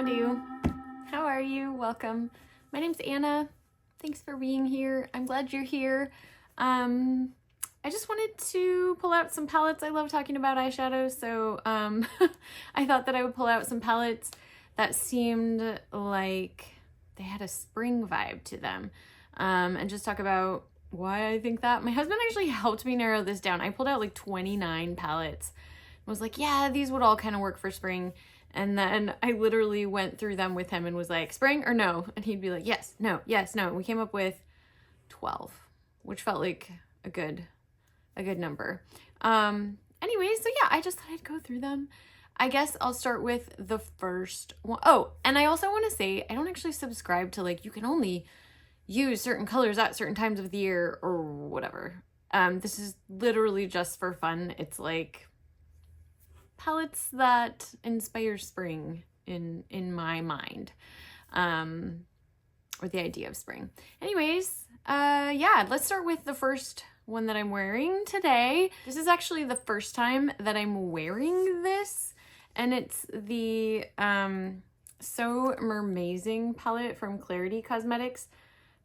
Howdy. How are you? Welcome. My name's Anna. Thanks for being here. I'm glad you're here. I just wanted to pull out some palettes. I love talking about eyeshadows, so I thought that I would pull out some palettes that seemed like they had a spring vibe to them, and just talk about why I think that. My husband actually helped me narrow this down. I pulled out like 29 palettes. I was like, yeah, these would all kind of work for spring. And then I literally went through them with him and was like, spring or no? And he'd be like, yes, no, yes, no. And we came up with 12, which felt like a good number. Anyway, so yeah, I just thought I'd go through them. I guess I'll start with the first one. Oh, and I also want to say, I don't actually subscribe to like, you can only use certain colors at certain times of the year or whatever. This is literally just for fun. It's like palettes that inspire spring in my mind, or the idea of spring. Anyways, yeah, let's start with the first one that I'm wearing today. This is actually the first time that I'm wearing this, and it's the So Mermaizing palette from Klarity Kosmetics.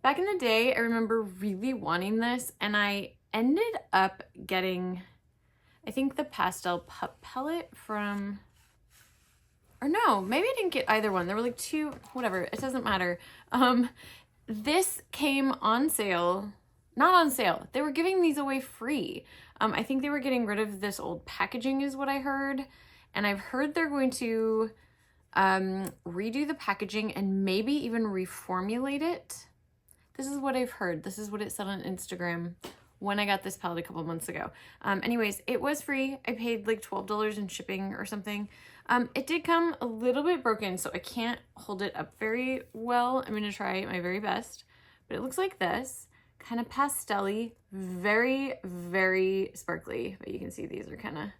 Back in the day, I remember really wanting this, and I ended up getting, I think, the Pastel Pup palette from, or no, maybe I didn't get either one. There were like two, whatever, it doesn't matter. This came on sale, not on sale. They were giving these away free. I think they were getting rid of this old packaging is what I heard. And I've heard they're going to redo the packaging and maybe even reformulate it. This is what I've heard. This is what it said on Instagram when I got this palette a couple months ago. Anyways, it was free. I paid like $12 in shipping or something. It did come a little bit broken, so I can't hold it up very well. I'm gonna try my very best, but it looks like this, kind of pastel-y, very, very sparkly, but you can see these are kind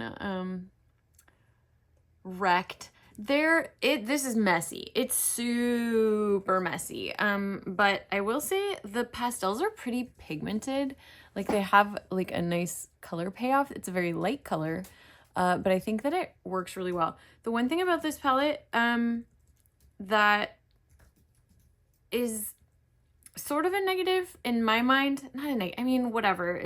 of wrecked. This is messy. It's super messy. But I will say the pastels are pretty pigmented. Like they have like a nice color payoff. It's a very light color, but I think that it works really well. The one thing about this palette that is sort of a negative in my mind, not a negative, I mean, whatever.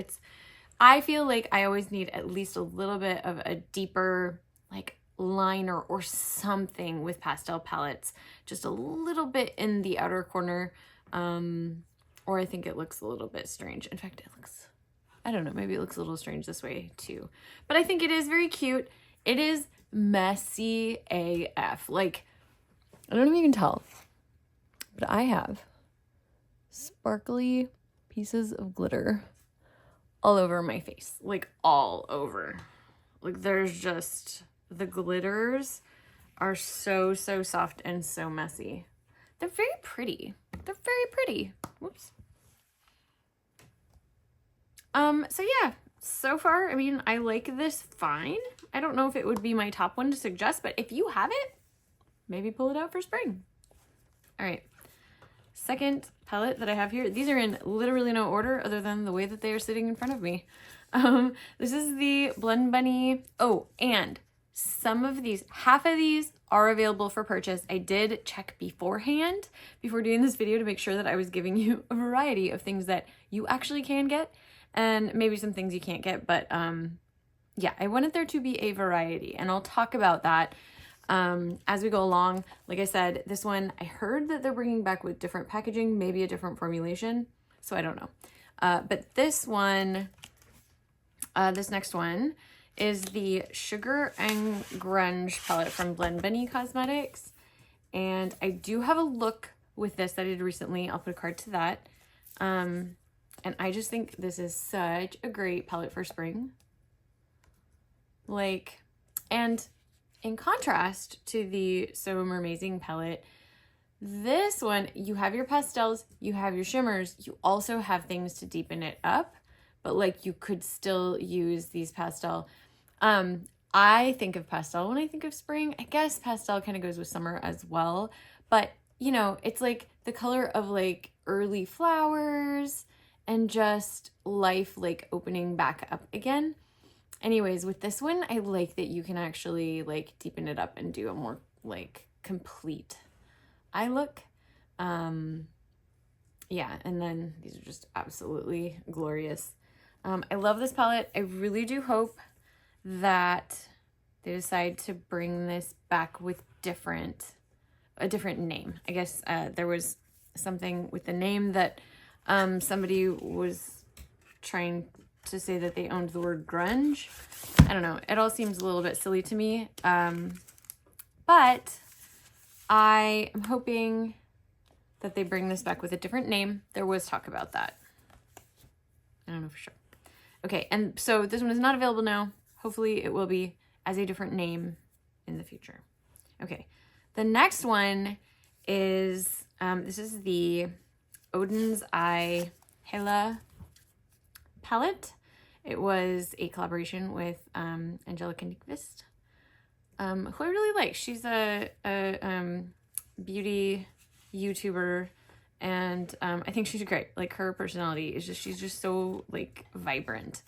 I feel like I always need at least a little bit of a deeper like liner or something with pastel palettes, just a little bit in the outer corner, or I think it looks a little bit strange. In fact, it looks, I don't know, maybe it looks a little strange this way too, but I think it is very cute. It is messy AF. Like, I don't know if you can tell, but I have sparkly pieces of glitter all over my face, like all over. Like there's just, the glitters are so soft and so messy. They're very pretty. They're very pretty. Whoops. So yeah, so far, I mean, I like this fine. I don't know if it would be my top one to suggest, but if you have it, maybe pull it out for spring. All right. Second palette that I have here, these are in literally no order other than the way that they are sitting in front of me. This is the Blend Bunny. Oh, and some of these, half of these are available for purchase. I did check beforehand, before doing this video, to make sure that I was giving you a variety of things that you actually can get and maybe some things you can't get. But yeah, I wanted there to be a variety, and I'll talk about that as we go along. Like I said, this one, I heard that they're bringing back with different packaging, maybe a different formulation, so I don't know. But this one, this next one is the Sugar and Grunge palette from Blend Bunny Cosmetics. And I do have a look with this that I did recently. I'll put a card to that. And I just think this is such a great palette for spring. Like, and in contrast to the So Mermaizing palette, this one, you have your pastels, you have your shimmers, you also have things to deepen it up, but like you could still use these pastel. I think of pastel when I think of spring. I guess pastel kind of goes with summer as well, but you know, it's like the color of like early flowers and just life like opening back up again. Anyways, with this one, I like that you can actually like deepen it up and do a more like complete eye look. Yeah, and then these are just absolutely glorious. I love this palette. I really do hope that they decide to bring this back with a different name. I guess there was something with the name that somebody was trying to say that they owned the word grunge. I don't know. It all seems a little bit silly to me. But I am hoping that they bring this back with a different name. There was talk about that. I don't know for sure. Okay, and so this one is not available now. Hopefully it will be as a different name in the future. Okay, the next one is, this is the Odin's Eye Hela palette. It was a collaboration with Angelica Nyqvist, who I really like. She's a beauty YouTuber, and I think she's great. Like, her personality is just, she's just so like vibrant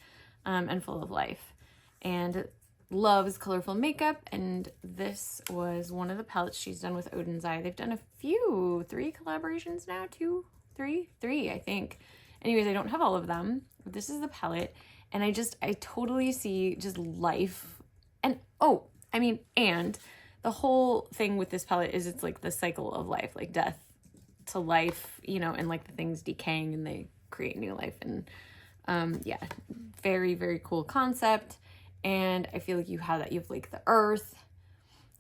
and full of life, and loves colorful makeup. And this was one of the palettes she's done with Odin's Eye. They've done a few, 3 collaborations now, 2, 3, I think. Anyways, I don't have all of them, but this is the palette, and I totally see just life. And and the whole thing with this palette is it's like the cycle of life, like death to life, you know, and like the things decaying and they create new life. And yeah, very, very cool concept. And I feel like you have that. You have like the earth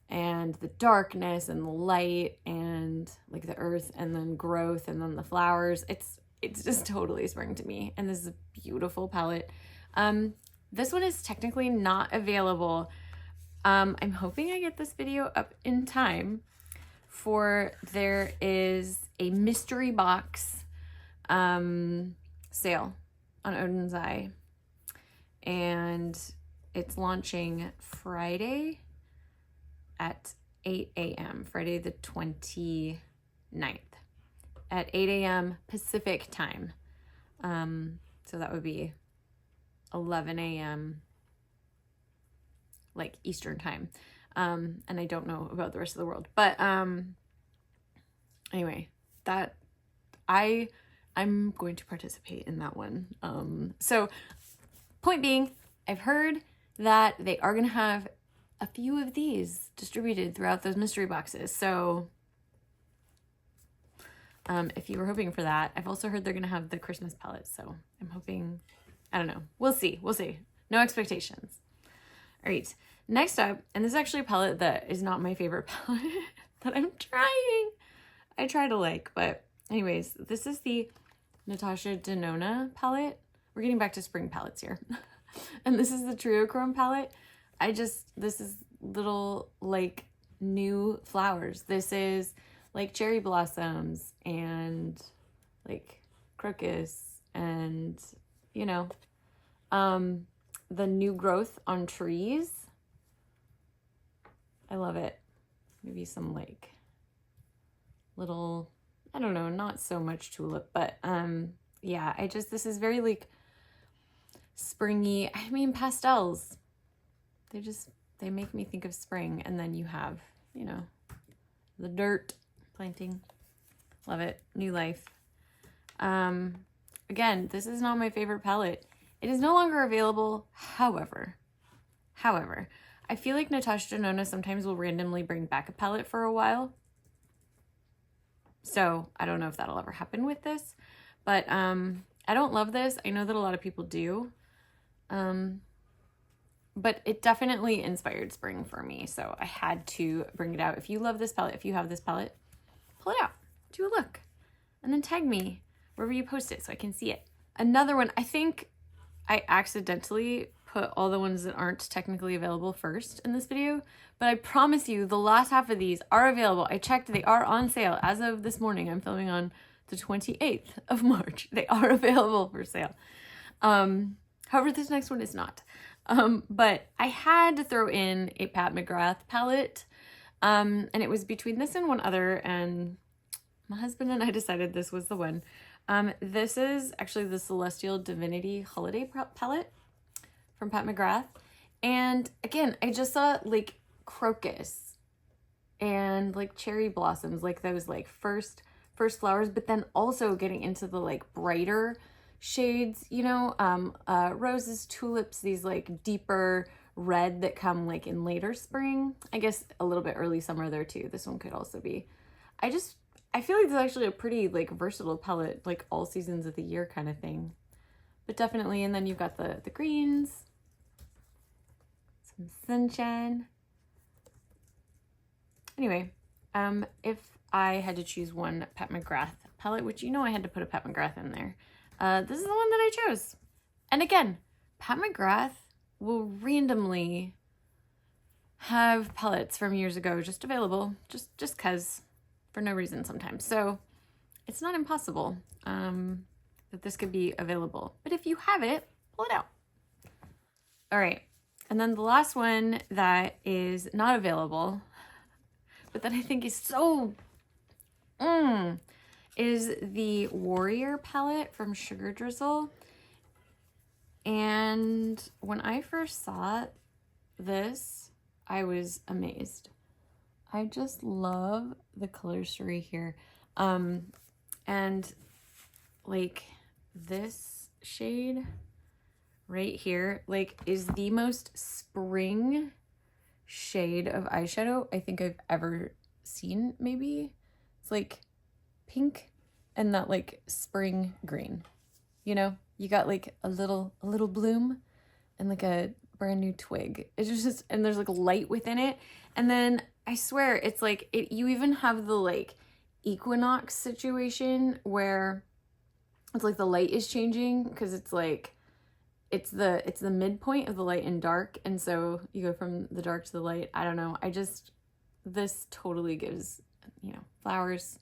and the darkness and the light, and like the earth and then growth and then the flowers. It's just totally spring to me. And this is a beautiful palette. This one is technically not available. I'm hoping I get this video up in time for, there is a mystery box sale on Odin's Eye, and it's launching Friday at 8 a.m. Friday the 29th at 8 a.m. Pacific time. So that would be 11 a.m. like Eastern time. And I don't know about the rest of the world, but anyway, that I'm going to participate in that one. So point being, I've heard that they are going to have a few of these distributed throughout those mystery boxes. So if you were hoping for that, I've also heard they're going to have the Christmas palette. So I'm hoping, I don't know. We'll see. No expectations. All right. Next up, and this is actually a palette that is not my favorite palette that I'm trying. I try to like, but anyways, this is the Natasha Denona palette. We're getting back to spring palettes here. And this is the Triochrome palette. This is little like new flowers. This is like cherry blossoms and like crocus and, you know, the new growth on trees. I love it. Maybe some like little, I don't know, not so much tulip, but yeah, this is very like springy. I mean, pastels, they make me think of spring. And then you have, you know, the dirt planting. Love it. New life. Again, this is not my favorite palette. It is no longer available. However, I feel like Natasha Denona sometimes will randomly bring back a palette for a while. So I don't know if that'll ever happen with this, but I don't love this. I know that a lot of people do. But it definitely inspired spring for me. So I had to bring it out. If you love this palette, if you have this palette, pull it out, do a look, and then tag me wherever you post it so I can see it. Another one, I think I accidentally put all the ones that aren't technically available first in this video, but I promise you the last half of these are available. I checked, they are on sale. As of this morning, I'm filming on the 28th of March. They are available for sale. However, this next one is not. But I had to throw in a Pat McGrath palette, and it was between this and one other, and my husband and I decided this was the one. This is actually the Celestial Divinity Holiday palette from Pat McGrath. And again, I just saw like crocus and like cherry blossoms, like those like first flowers, but then also getting into the like brighter shades, you know, roses, tulips, these like deeper red that come like in later spring. I guess a little bit early summer there too. This one could also be. I feel like this is actually a pretty like versatile palette, like all seasons of the year kind of thing. But definitely, and then you've got the greens, some sunshine. Anyway, if I had to choose one Pat McGrath palette, which you know I had to put a Pat McGrath in there, this is the one that I chose. And again, Pat McGrath will randomly have palettes from years ago just available, just cause, for no reason sometimes. So it's not impossible that this could be available. But if you have it, pull it out. All right, and then the last one that is not available, but that I think is so, is the Warrior palette from Sugar Drizzle. And when I first saw this, I was amazed. I just love the color story here. And like this shade right here, like is the most spring shade of eyeshadow I think I've ever seen. Maybe it's like pink and that like spring green, you know, you got like a little bloom and like a brand new twig. It's just, and there's like light within it. And then I swear it's like you even have the like equinox situation where it's like the light is changing because it's like it's the midpoint of the light and dark, and so you go from the dark to the light. I don't know. This totally gives, you know, flowers,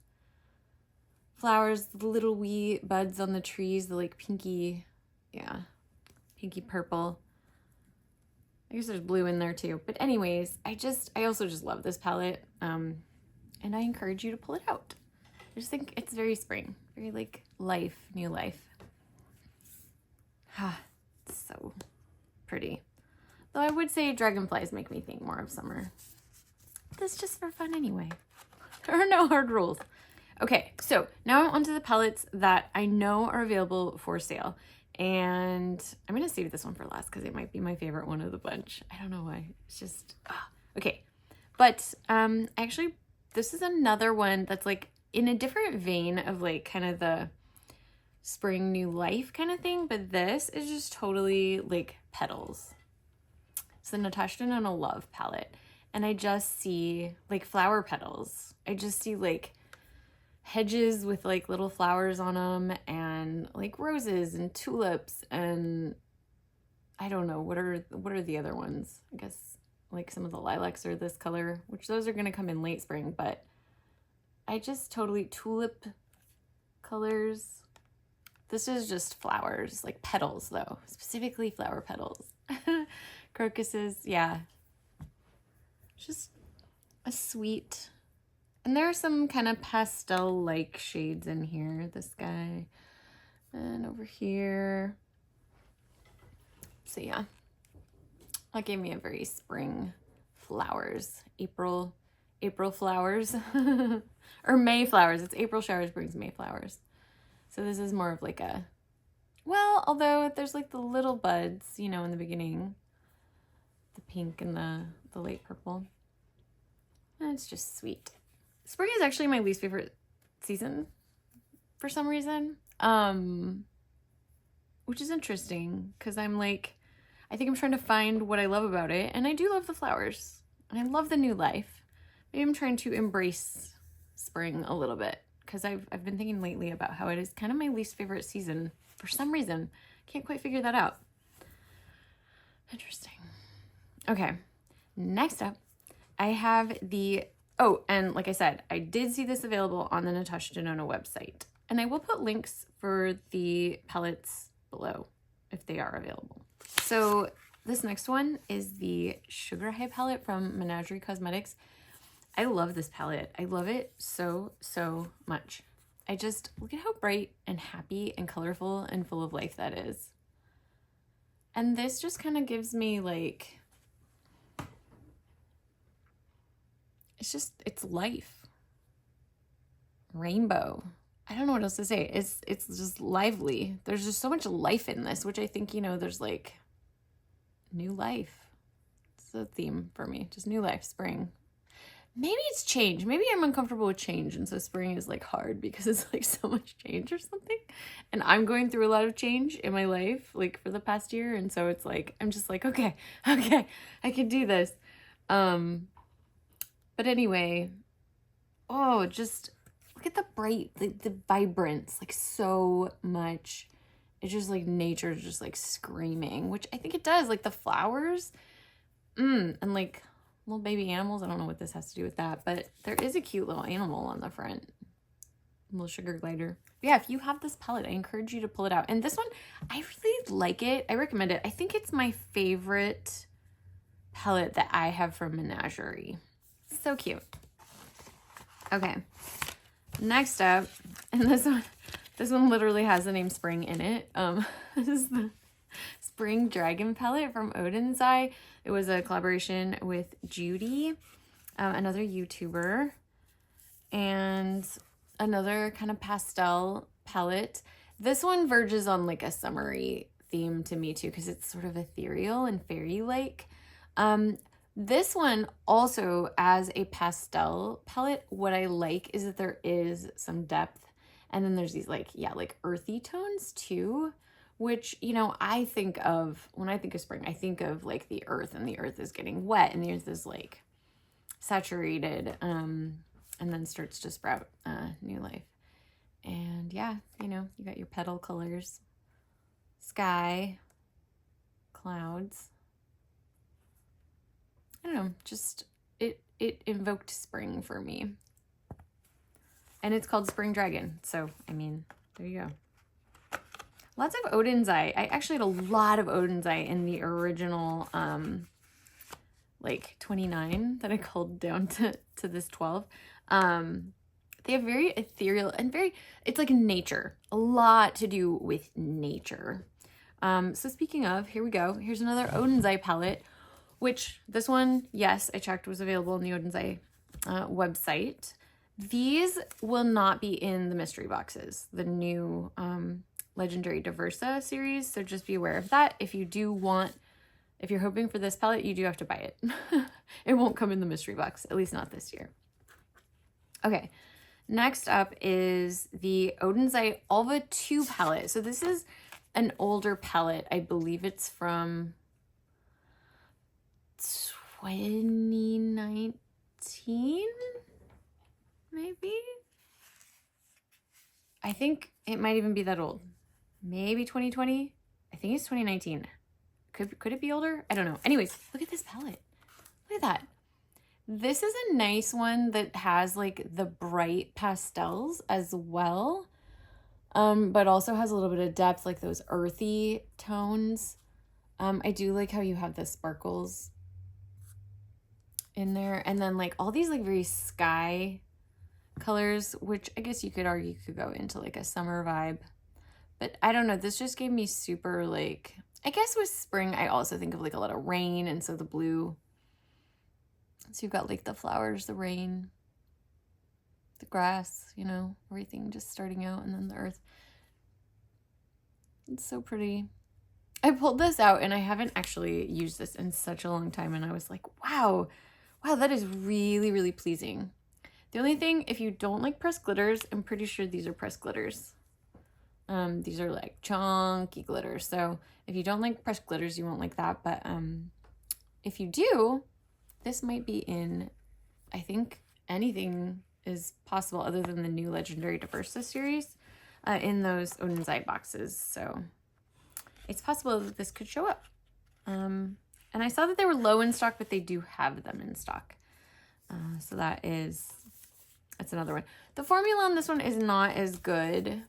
the little wee buds on the trees, the like pinky, yeah, pinky purple. I guess there's blue in there too. But anyways, I also just love this palette. And I encourage you to pull it out. I just think it's very spring, very like life, new life. It's so pretty. Though I would say dragonflies make me think more of summer. That's just for fun anyway. There are no hard rules. Okay, so now I'm onto the palettes that I know are available for sale. And I'm going to save this one for last because it might be my favorite one of the bunch. I don't know why. It's just, okay. But actually, this is another one that's like in a different vein of like kind of the spring new life kind of thing. But this is just totally like petals. It's the Natasha Denona Love palette. And I just see like flower petals. I just see like hedges with like little flowers on them and like roses and tulips and I don't know, what are the other ones? I guess like some of the lilacs are this color, which those are going to come in late spring, but I just totally tulip colors. This is just flowers, like petals though, specifically flower petals. Crocuses, yeah. Just a sweet. And there are some kind of pastel-like shades in here. This guy. And over here. So yeah. That gave me a very spring flowers. April flowers. Or May flowers. It's April showers brings May flowers. So this is more of like a... Well, although there's like the little buds, you know, in the beginning. The pink and the light purple. And it's just sweet. Spring is actually my least favorite season for some reason, which is interesting because I'm like, I think I'm trying to find what I love about it, and I do love the flowers, and I love the new life. Maybe I'm trying to embrace spring a little bit because I've been thinking lately about how it is kind of my least favorite season for some reason. Can't quite figure that out. Interesting. Okay, next up, I have the... Oh, and like I said, I did see this available on the Natasha Denona website. And I will put links for the palettes below if they are available. So this next one is the Sugar High palette from Menagerie Cosmetics. I love this palette. I love it so, so much. I just, look at how bright and happy and colorful and full of life that is. And this just kind of gives me like... it's just, it's life. Rainbow. I don't know what else to say. It's just lively. There's just so much life in this, which I think, you know, there's like new life. It's a theme for me. Just new life, spring. Maybe it's change. Maybe I'm uncomfortable with change, and so spring is like hard because it's like so much change or something. And I'm going through a lot of change in my life, like for the past year, and so it's like I'm just like, okay, I can do this. But anyway, oh, just look at the bright, the vibrance, like so much. It's just like nature's just like screaming, which I think it does, like the flowers, and like little baby animals. I don't know what this has to do with that, but there is a cute little animal on the front, a little sugar glider. Yeah, if you have this palette, I encourage you to pull it out. And this one, I really like it. I recommend it. I think it's my favorite palette that I have from Menagerie. So cute. Okay, next up, and this one literally has the name Spring in it. This is the Spring Dragon palette from Odin's Eye. It was a collaboration with Judy, another YouTuber, and another kind of pastel palette. This one verges on like a summery theme to me too, because it's sort of ethereal and fairy-like. This one also, as a pastel palette, what I like is that there is some depth, and then there's these like, yeah, like earthy tones too, which, you know, I think of, when I think of spring, I think of like the earth, and the earth is getting wet, and the earth is like saturated, and then starts to sprout new life. And yeah, you know, you got your petal colors, sky, clouds. I don't know, just it invoked spring for me. And it's called Spring Dragon, so I mean, there you go. Lots of Odin's Eye. I actually had a lot of Odin's Eye in the original like 29 that I culled down to this 12. They have very ethereal and very, it's like nature, a lot to do with nature. So speaking of, here we go. Here's another Odin's Eye palette, which this one, yes, I checked, was available on the Odin's Eye website. These will not be in the mystery boxes, the new Legendary Diversa series, so just be aware of that. If you do want, if you're hoping for this palette, you do have to buy it. It won't come in the mystery box, at least not this year. Okay, next up is the Odin's Eye Alva 2 palette. So this is an older palette. I believe it's from 2019, maybe? I think it might even be that old. Maybe 2020? I think it's 2019. Could it be older? I don't know. Anyways, look at this palette. Look at that. This is a nice one that has like the bright pastels as well, but also has a little bit of depth, like those earthy tones. I do like how you have the sparkles in there, and then like all these like very sky colors, which I guess you could argue could go into like a summer vibe, but I don't know, this just gave me super like, I guess with spring I also think of like a lot of rain, and so the blue, so you've got like the flowers, the rain, the grass, you know, everything just starting out, and then the earth. It's so pretty. I pulled this out and I haven't actually used this in such a long time, and I was like, wow, that is really, really pleasing. The only thing, if you don't like pressed glitters, I'm pretty sure these are pressed glitters. These are like chunky glitters. So if you don't like pressed glitters, you won't like that. But if you do, this might be in, I think anything is possible other than the new Legendary Diversa series in those Odin's Eye boxes. So it's possible that this could show up. And I saw that they were low in stock, but they do have them in stock. So that's another one. The formula on this one is not as good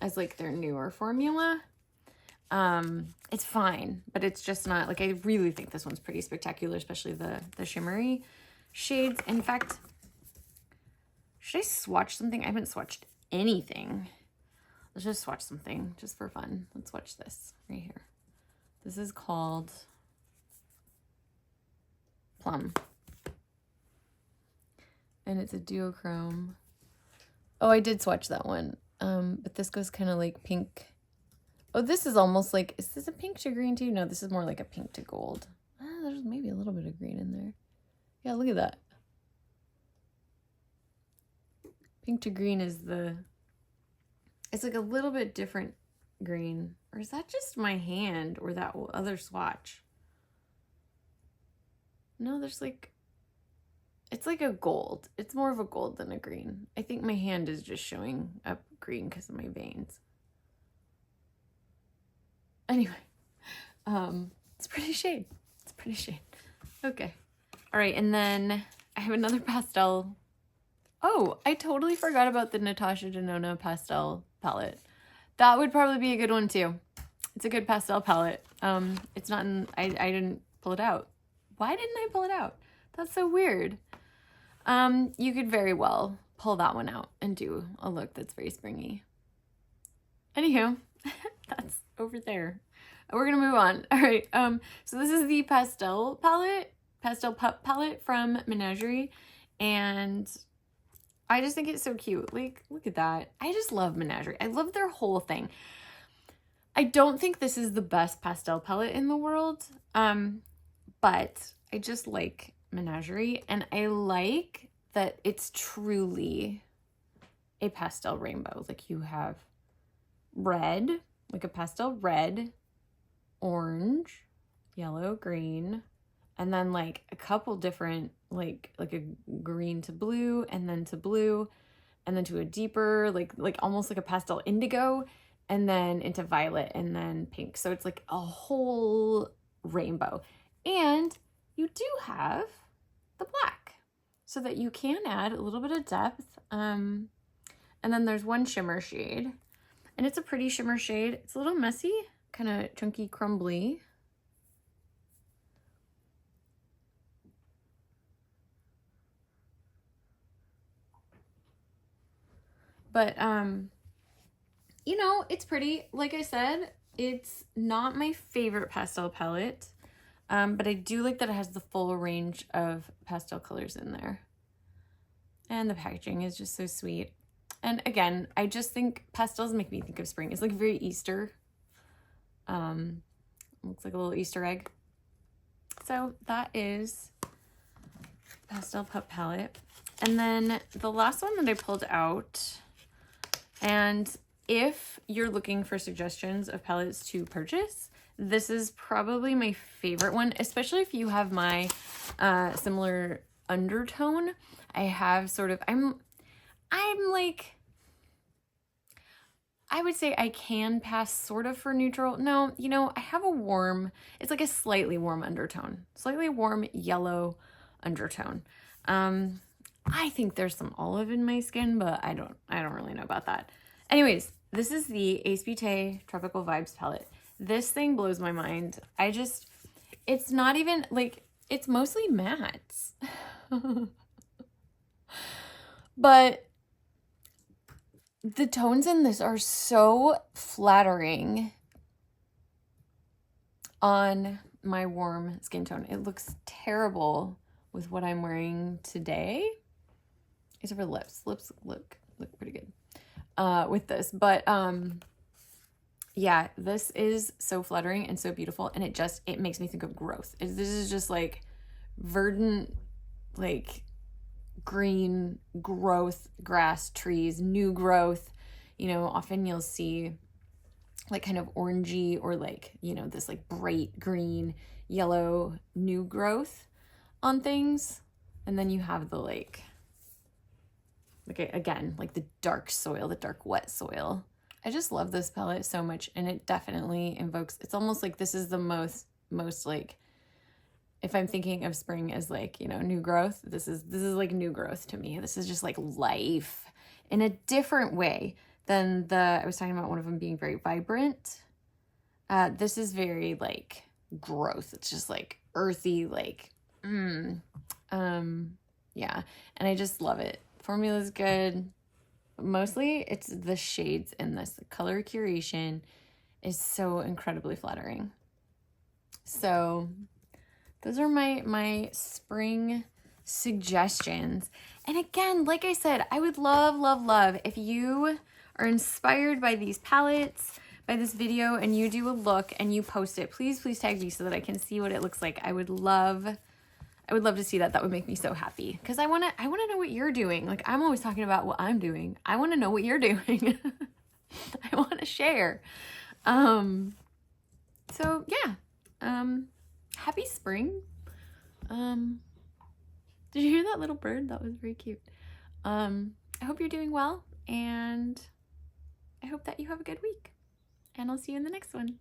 as like their newer formula. It's fine, but it's just not, like, I really think this one's pretty spectacular, especially the shimmery shades. In fact, should I swatch something? I haven't swatched anything. Let's just swatch something just for fun. Let's watch this right here. This is called Plum. and it's a duochrome. Oh, I did swatch that one. But this goes kind of like pink. Oh, this is almost like, is this a pink to green too? No, this is more like a pink to gold. There's maybe a little bit of green in there. Yeah, look at that. Pink to green is it's like a little bit different green. Or is that just my hand or that other swatch? No, there's like, it's like a gold. It's more of a gold than a green. I think my hand is just showing up green because of my veins. Anyway, it's a pretty shade. It's a pretty shade. Okay. All right, and then I have another pastel. Oh, I totally forgot about the Natasha Denona pastel palette. That would probably be a good one too. It's a good pastel palette. It's not in, I didn't pull it out. Why didn't I pull it out? That's so weird. You could very well pull that one out and do a look that's very springy. Anywho, that's over there. We're gonna move on. All right, so this is the Pastel palette, Pastel Pup palette from Menagerie, and I just think it's so cute. Like, look at that. I just love Menagerie. I love their whole thing. I don't think this is the best pastel palette in the world, but I just like Menagerie, and I like that it's truly a pastel rainbow. Like, you have red, like a pastel red, orange, yellow, green, and then like a couple different, like a green to blue, and then to blue, and then to a deeper, like almost like a pastel indigo, and then into violet, and then pink. So it's like a whole rainbow. And you do have the black so that you can add a little bit of depth. And then there's one shimmer shade, and it's a pretty shimmer shade. It's a little messy, kind of chunky, crumbly. But, you know, it's pretty. Like I said, it's not my favorite pastel palette, but I do like that it has the full range of pastel colors in there. And the packaging is just so sweet. And again, I just think pastels make me think of spring. It's like very Easter. Looks like a little Easter egg. So that is Pastel Pup palette. And then the last one that I pulled out, and if you're looking for suggestions of palettes to purchase, this is probably my favorite one, especially if you have my similar undertone. I have sort of, I'm like, I would say I can pass sort of for neutral. No, you know, I have a warm, it's like a slightly warm undertone, slightly warm yellow undertone. I think there's some olive in my skin, but I don't really know about that. Anyways, this is the Ace Beauté Tropical Vibes palette. This thing blows my mind. It's not even, like, it's mostly mattes. But the tones in this are so flattering on my warm skin tone. It looks terrible with what I'm wearing today. Except for the lips. Lips look pretty good with this. But yeah, this is so flattering and so beautiful, and it makes me think of growth. This is just like verdant, like green growth, grass, trees, new growth. You know, often you'll see like kind of orangey or like, you know, this like bright green, yellow, new growth on things. And then you have the like again, like the dark soil, the dark wet soil. I just love this palette so much, and it definitely invokes, it's almost like this is the most like, if I'm thinking of spring as like, you know, new growth, this is like new growth to me. This is just like life in a different way than I was talking about one of them being very vibrant. This is very like growth. It's just like earthy, like, yeah. And I just love it. Formula is good. Mostly it's the shades in this. The color curation is so incredibly flattering. So those are my spring suggestions. And again, like I said, I would love, love, love if you are inspired by these palettes, by this video, and you do a look and you post it. Please, please tag me so that I can see what it looks like. I would love to see that. That would make me so happy because I want to know what you're doing. Like, I'm always talking about what I'm doing. I want to know what you're doing. I want to share. So yeah. Happy spring. Did you hear that little bird? That was very cute. I hope you're doing well, and I hope that you have a good week. And I'll see you in the next one.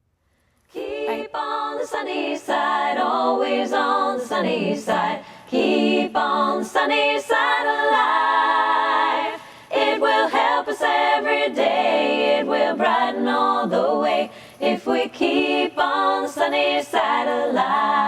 Keep on the sunny side, always on the sunny side. Keep on the sunny side of life. It will help us every day. It will brighten all the way if we keep on the sunny side of life.